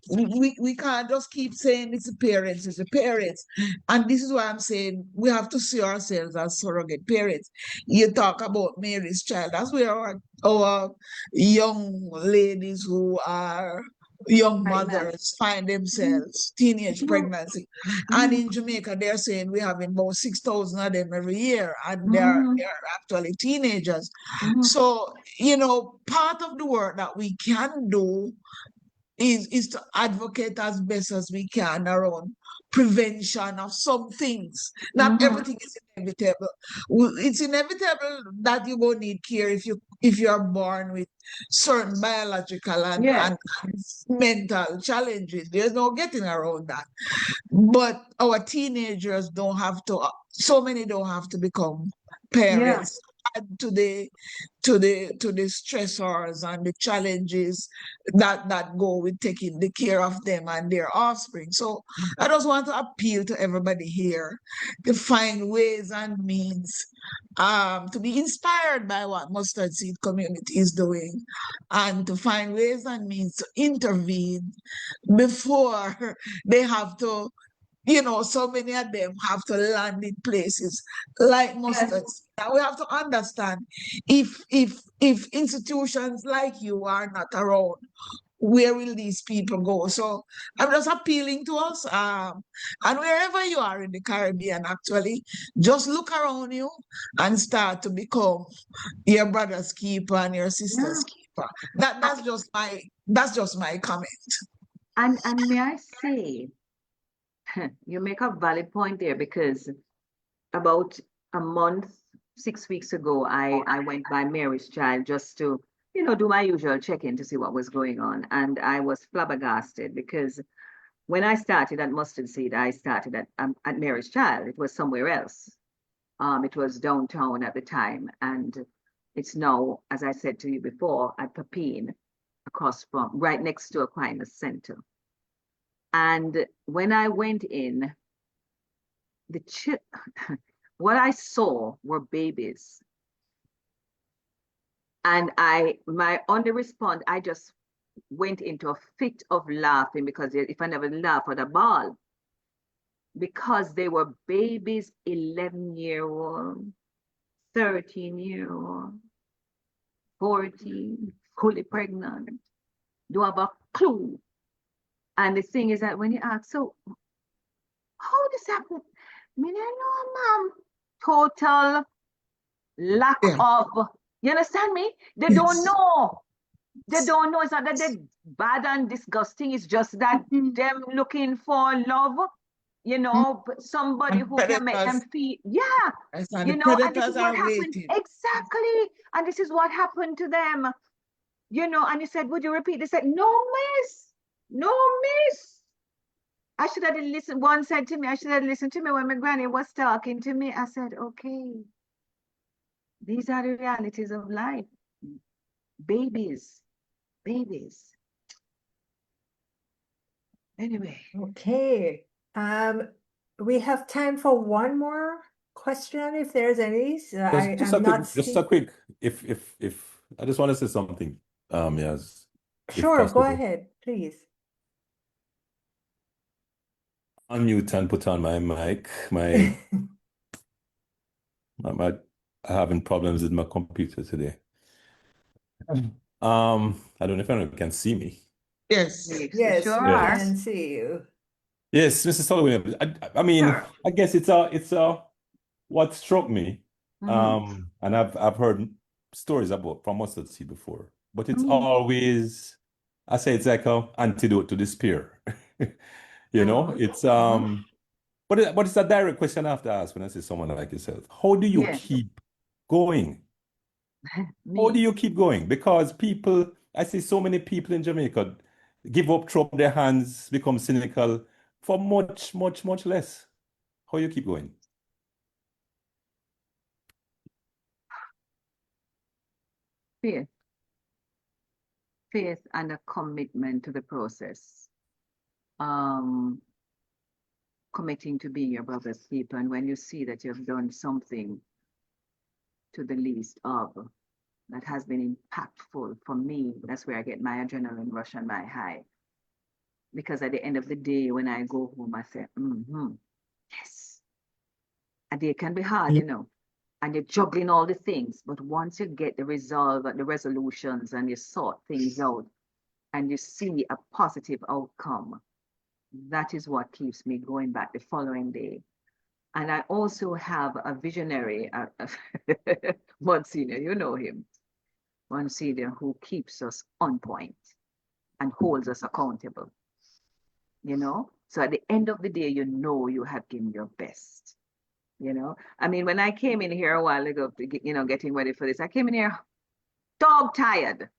we can't just keep saying it's the parents. And this is why I'm saying we have to see ourselves as surrogate parents. You talk about Mary's Child, that's where our young ladies who are young Pregnant. mothers find themselves, teenage pregnancy. And in Jamaica, they're saying we're having about 6,000 of them every year, and they're actually teenagers. So, part of the work that we can do is to advocate as best as we can around prevention of some things. Not everything is inevitable. It's inevitable that you will need care if you're born with certain biological and mental challenges. There's no getting around that. But our teenagers don't have to, so many don't have to become parents. Add to the stressors and the challenges that go with taking the care of them and their offspring. So I just want to appeal to everybody here to find ways and means to be inspired by what Mustard Seed community is doing, and to find ways and means to intervene before they have to, so many of them have to land in places like Mustard Seed. Now we have to understand, if institutions like you are not around, where will these people go? So I'm just appealing to us, and wherever you are in the Caribbean, actually, just look around you and start to become your brother's keeper and your sister's keeper. That's just my comment. And may I say, you make a valid point there, because about a month, 6 weeks ago, I went by Mary's Child just to, do my usual check-in to see what was going on. And I was flabbergasted, because when I started at Mustard Seed, I started at Mary's Child. It was somewhere else. It was downtown at the time. And it's now, as I said to you before, at Papine, right next to Aquinas Center. And when I went in, what I saw were babies. And on the response, I just went into a fit of laughing, because if I never laugh at a ball, because they were babies, 11-year-old, 13-year-old, 14, fully pregnant, don't have a clue. And the thing is that when you ask, so how this happen? I mean, I know, ma'am, total lack of, you understand me? They don't know. They don't know. It's not that they're bad and disgusting. It's just that them looking for love, somebody who can make them feel, and this is what happened. Exactly. And this is what happened to them, and he said, would you repeat? They said, no, miss. No, miss. I should have listened. One said to me, I should have listened to me when my granny was talking to me. I said, okay, these are the realities of life. Babies. Anyway. Okay. We have time for one more question, if there's any. Just a quick, if I just want to say something. Yes. Sure, go ahead, please. Unmute and put on my mic. I'm having problems with my computer today. I don't know if anyone can see me. Yes. Yes, sure we are. can see you. Yes, Mr. Tulloch-Williams. I mean, I guess it's what struck me. And I've heard stories from Mustard Seed before, but it's always, I say it's like an antidote to despair. It's but it's a direct question I have to ask when I see someone like yourself. How do you keep going? How do you keep going? Because I see so many people in Jamaica give up, throw up their hands, become cynical for much, much, much less. How you keep going? Faith and a commitment to the process. Committing to being your brother's keeper. And when you see that you've done something to the least of, that has been impactful for me. That's where I get my adrenaline rush and my high. Because at the end of the day, when I go home, I say, yes. A day can be hard, you know, and you're juggling all the things. But once you get the resolve, the resolutions, and you sort things out, and you see a positive outcome, that is what keeps me going back the following day. And I also have a visionary, Monsignor, you know him, Monsignor, who keeps us on point and holds us accountable. You know, so at the end of the day, you know you have given your best. You know, I mean, when I came in here a while ago, you know, getting ready for this, I came in here dog tired.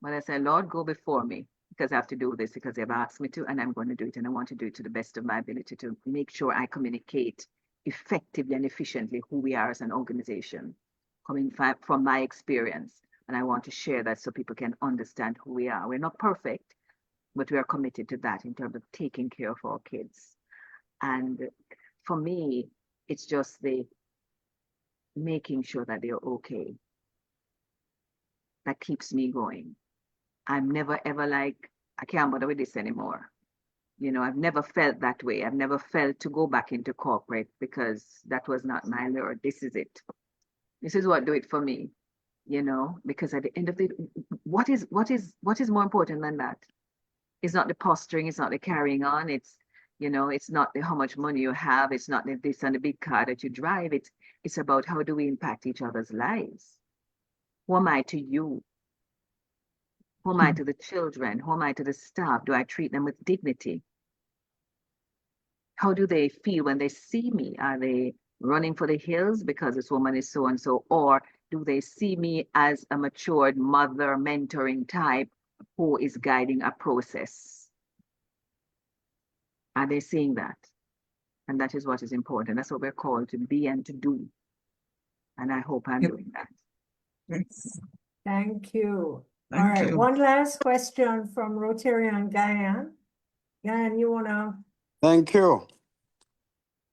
But I said, Lord, go before me because I have to do this because they've asked me to, and I'm going to do it. And I want to do it to the best of my ability to make sure I communicate effectively and efficiently who we are as an organization, coming from my experience. And I want to share that so people can understand who we are. We're not perfect, but we are committed to that in terms of taking care of our kids. And for me, it's just the making sure that they're okay that keeps me going. I'm never ever like, I can't bother with this anymore. You know, I've never felt that way. I've never felt to go back into corporate because that was not my Lord. This is it. This is what do it for me, you know, because at the end of the, what is more important than that? It's not the posturing, it's not the carrying on, it's, you know, it's not the how much money you have, it's not the this and the big car that you drive, it's about how do we impact each other's lives. Who am I to you? Who am I to the children? Who am I to the staff? Do I treat them with dignity? How do they feel when they see me? Are they running for the hills because this woman is so and so? Or do they see me as a matured mother mentoring type who is guiding a process? Are they seeing that? And that is what is important. That's what we're called to be and to do. And I hope I'm doing that. Yes. Thank you. All Thank right, you. one last question from Rotarian Guyan. Guyan, you wanna? Thank you.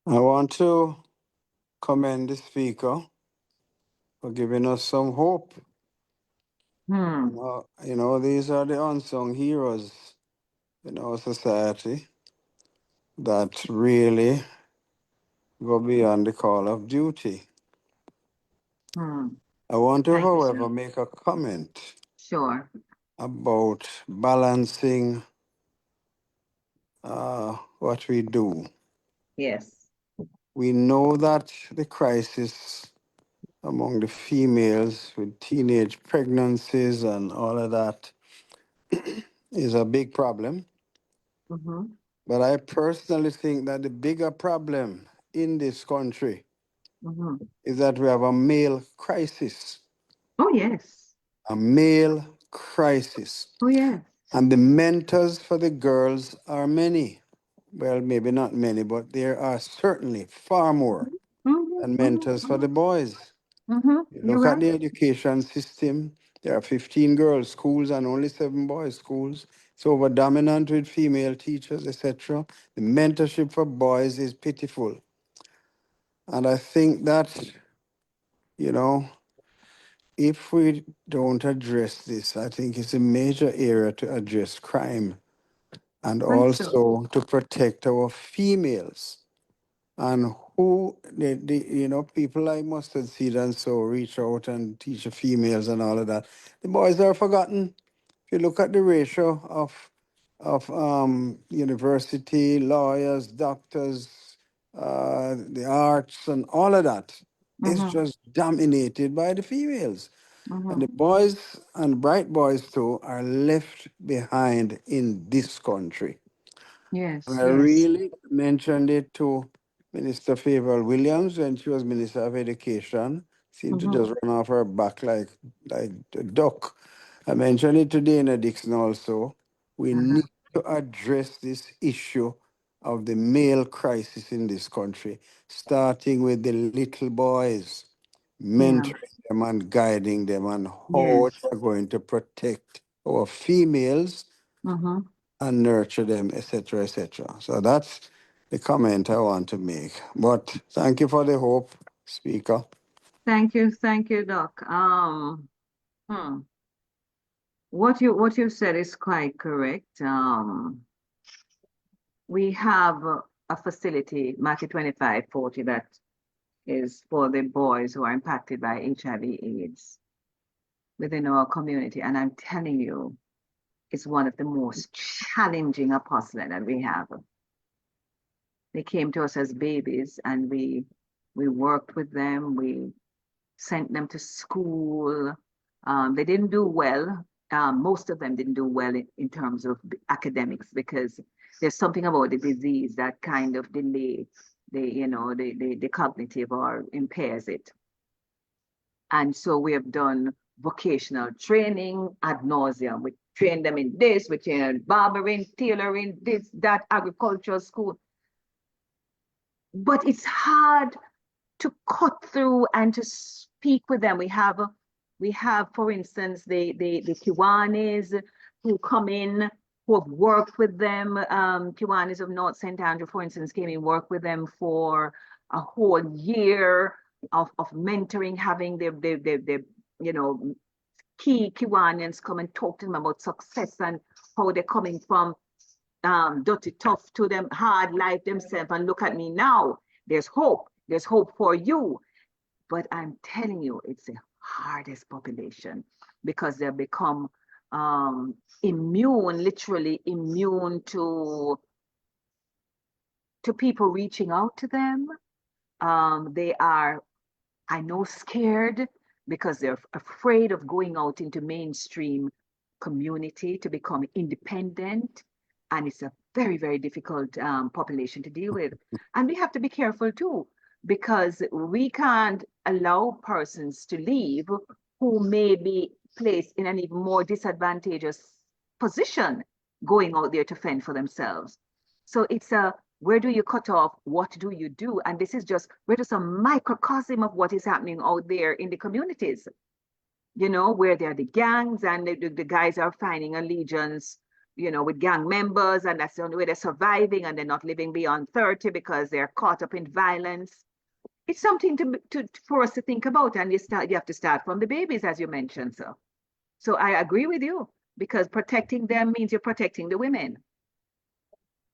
I want to commend the speaker for giving us some hope. You know, these are the unsung heroes in our society that really go beyond the call of duty. I want to, however, make a comment about balancing what we do. Yes. We know that the crisis among the females with teenage pregnancies and all of that is a big problem. But I personally think that the bigger problem in this country is that we have a male crisis. Oh, yes. A male crisis. Oh, yes. And the mentors for the girls are many. Well, maybe not many, but there are certainly far more than mentors for the boys. You look at the education system, there are 15 girls' schools and only 7 boys' schools. It's over dominant with female teachers, etc. The mentorship for boys is pitiful. And I think that, you know, if we don't address this, I think it's a major area to address crime and also to protect our females. And who, you know, people like Mustard Seed and so reach out and teach the females and all of that. The boys are forgotten. If you look at the ratio of university, lawyers, doctors, the arts and all of that, it's just dominated by the females. And the boys and bright boys too are left behind in this country. Yes. And I really mentioned it to Minister Tulloch-Williams when she was Minister of Education. Seemed to just run off her back like a duck. I mentioned it to Dana Dixon also. We need to address this issue of the male crisis in this country, starting with the little boys, mentoring them and guiding them on how they're going to protect our females and nurture them, etc., etc. So that's the comment I want to make. But thank you for the hope, Speaker. Thank you, Doc. What you said is quite correct. We have a facility, Matthew 25:40, that is for the boys who are impacted by HIV/AIDS within our community. And I'm telling you, it's one of the most challenging apostles that we have. They came to us as babies, and we worked with them. We sent them to school. They didn't do well. Most of them didn't do well in terms of academics, because there's something about the disease that kind of delays the cognitive or impairs it. And so we have done vocational training ad nauseum. We train them in this, we train in barbering, tailoring, this, that, agricultural school. But it's hard to cut through and to speak with them. We have, for instance, the Kiwanis who come in, who have worked with them. Kiwanis of North St. Andrew, for instance, came and worked with them for a whole year of mentoring, having the key Kiwanians come and talk to them about success and how they're coming from dirty, tough to them, hard life themselves. And look at me now. There's hope. There's hope for you. But I'm telling you, it's the hardest population, because they've become immune, literally immune to people reaching out to them. They are, I know, scared, because they're afraid of going out into mainstream community to become independent. And it's a very, very difficult population to deal with. And we have to be careful too, because we can't allow persons to leave who may be placed in an even more disadvantageous position going out there to fend for themselves. So it's where do you cut off? What do you do? And this is we're just a microcosm of what is happening out there in the communities, where there are the gangs, and the guys are finding allegiance, with gang members, and that's the only way they're surviving, and they're not living beyond 30 because they're caught up in violence. It's something for us to think about, and you have to start from the babies, as you mentioned, sir. So I agree with you, because protecting them means you're protecting the women.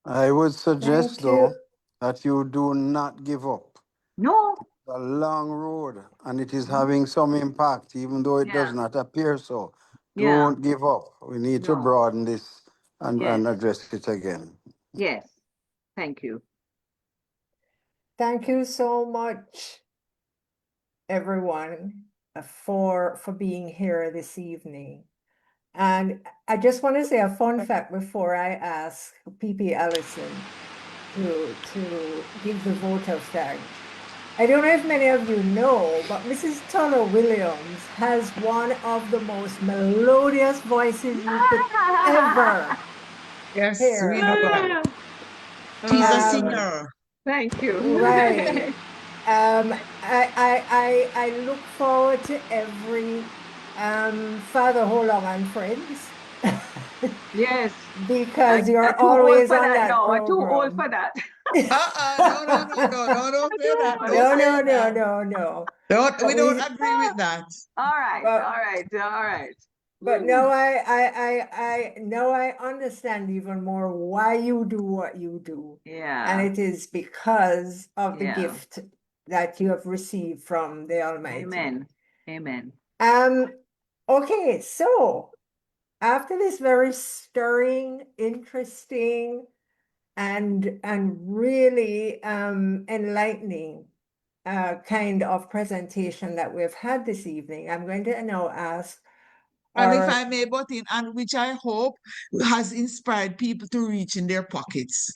I would suggest, though, that you do not give up. No. It's a long road, and it is having some impact, even though it does not appear so. Don't give up. We need to broaden this and address it again. Yes. Thank you. Thank you so much, everyone, for being here this evening. And I just want to say a fun fact before I ask P.P. Allison to give the vote of thanks. I don't know if many of you know, but Mrs. Tulloch-Williams has one of the most melodious voices you could ever hear. We know that. She's a singer. Thank you. Right. I look forward to every Father Holong and Friends. Yes. Because you're always on that program. I'm too old for that. No, don't say that. No. We don't agree with that. All right. But now I understand even more why you do what you do. Yeah. And it is because of the gift that you have received from the Almighty. Amen. Okay, so after this very stirring, interesting, and really enlightening kind of presentation that we've had this evening, I'm going to now ask. And if I may butt in, and which I hope has inspired people to reach in their pockets.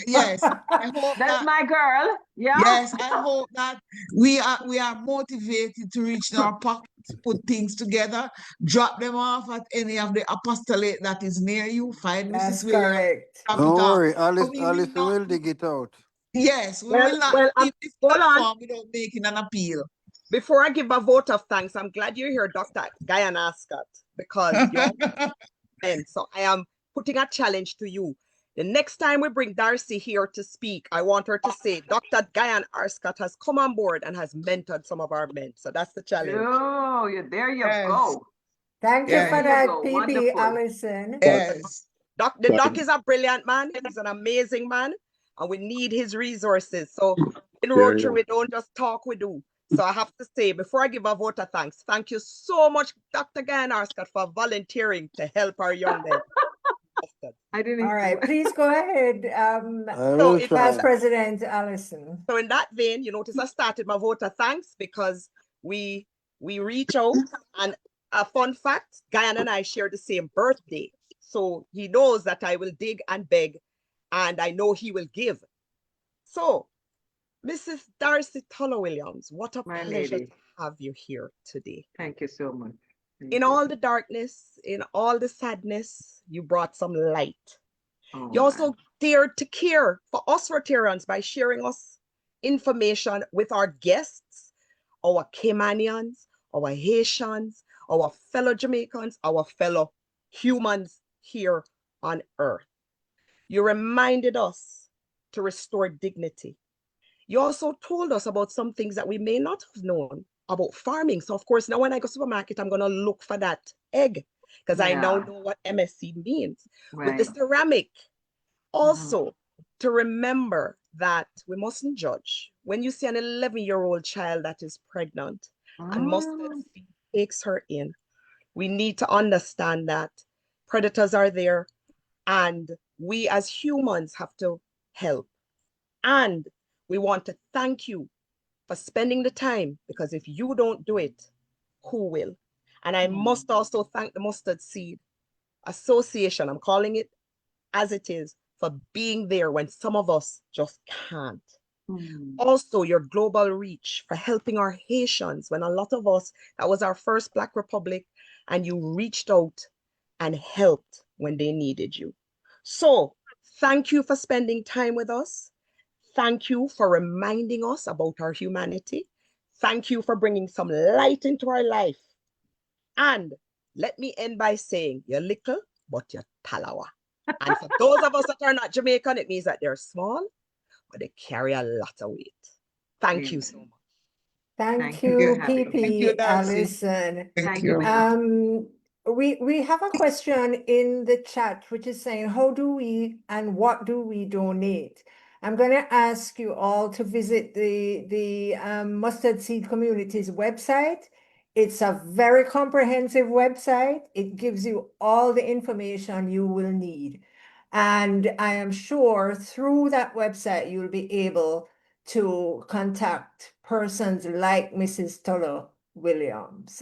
Yes, I hope that's my girl. Yeah. Yes, I hope that we are motivated to reach in our pockets, put things together, drop them off at any of the apostolate that is near you. Find That's Mrs. Williams. correct. Don't worry, Alice will dig it out. Yes, we will not leave this platform without making an appeal. Before I give a vote of thanks, I'm glad you're here, Dr. Guyana Ascot, because you're and so I am putting a challenge to you. The next time we bring Darcy here to speak, I want her to say, Dr. Guyan Arscott has come on board and has mentored some of our men. So that's the challenge. Oh, there you go. Thank you for There you that, go. PP Wonderful. Allison. Yes. The doc is a brilliant man. He's an amazing man, and we need his resources. So in Rotary, we don't just talk, we do. So I have to say, before I give a vote of thanks, thank you so much, Dr. Guyan Arscott, for volunteering to help our young men. I didn't. All right, please go ahead, I will Vice try. President Allison. So in that vein, you notice I started my vote of thanks because we reach out, and a fun fact, Guyan and I share the same birthday. So he knows that I will dig and beg, and I know he will give. So, Mrs. Darcy Tulloch-Williams, what a pleasure to have you here today. Thank you so much. In all the darkness, in all the sadness, you brought some light. You also dared to care for us Rotarians by sharing us information with our guests, our Caymanians, our Haitians, our fellow Jamaicans, our fellow humans here on earth. You reminded us to restore dignity. You also told us about some things that we may not have known about farming. So of course, now when I go to the supermarket, I'm going to look for that egg because I now know what MSC means. With the ceramic, also to remember that we mustn't judge. When you see an 11-year-old child that is pregnant and mustard seed takes her in, we need to understand that predators are there and we as humans have to help. And we want to thank you for spending the time, because if you don't do it, who will? And I must also thank the Mustard Seed Association, I'm calling it as it is, for being there when some of us just can't. Also, your global reach for helping our Haitians when a lot of us, that was our first Black Republic, and you reached out and helped when they needed you. So thank you for spending time with us. Thank you for reminding us about our humanity. Thank you for bringing some light into our life. And let me end by saying, you're little, but you're talawa. And for those of us that are not Jamaican, it means that they're small, but they carry a lot of weight. Thank you so much. Thank you, Thank you, PP Darcy. Allison. Thank you. We have a question in the chat which is saying, how do we and what do we donate? I'm going to ask you all to visit the Mustard Seed Community's website. It's a very comprehensive website. It gives you all the information you will need. And I am sure through that website, you'll be able to contact persons like Mrs. Tulloch-Williams.